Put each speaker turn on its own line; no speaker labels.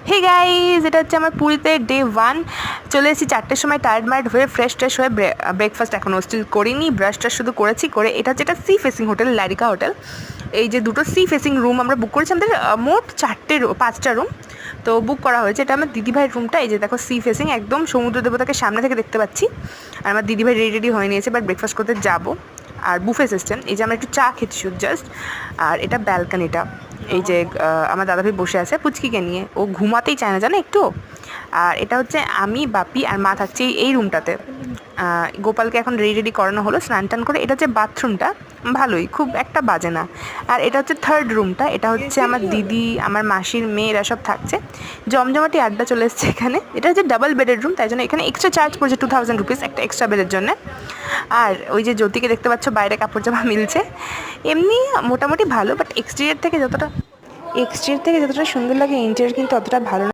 Hey guys, এটা হচ্ছে আমার পুরীতে ডে 1। চলে এসেছি 4টের সময়, টায়ার্ড মার্ড হয়ে ফ্রেশ হয়ে ব্রেকফাস্ট এখনও স্টিল করিনি, ব্রাশটা শুধু করেছি। করে এটা হচ্ছে একটা সি ফেসিং হোটেল, লারিকা হোটেল। এই যে দুটো সি ফেসিং রুম আমরা বুক করেছি, আমাদের মোট 5টা রুম তো বুক করা হয়েছে। এটা আমার দিদিভাইয়ের রুমটা, এই যে দেখো সি ফেসিং, একদম সমুদ্র দেবতাকে সামনে থেকে দেখতে পাচ্ছি। আর আমার দিদিভাই রেডি হয়ে নিয়েছে, বাট ব্রেকফাস্ট করতে যাবো। আর বুফে সিস্টেম, এই যে আমরা একটু চা খেতে শুধু জাস্ট। আর এটা ব্যালকানিটা, এই যে আমার দাদাভাই বসে আছে পুচকিকে নিয়ে, ও ঘুমাতেই চায় না জানে একটু। আর এটা হচ্ছে আমি, বাপি আর মা থাকছি এই রুমটাতে। গোপালকে এখন রেডি করানো হলো স্নান টান করে। এটা হচ্ছে বাথরুমটা, ভালোই, খুব একটা বাজে না। আর এটা হচ্ছে থার্ড রুমটা, এটা হচ্ছে আমার দিদি, আমার মাসির মেয়েরা সব থাকছে। জমজমাটি আড্ডা চলে এসছে এখানে। এটা হচ্ছে ডাবল বেডের রুম, তাই জন্য এখানে এক্সট্রা চার্জ পড়ছে 2000 রুপিস একটা এক্সট্রা বেডের জন্য। আর ওই যে জ্যোতিকে দেখতে পাচ্ছ বাইরে কাপড় জামা মিলছে। এমনি মোটামুটি ভালো, বাট এক্সটেরিয়র থেকে যতটা সুন্দর লাগে ইন্টেরিয়র কিন্তু অতটা ভালো না।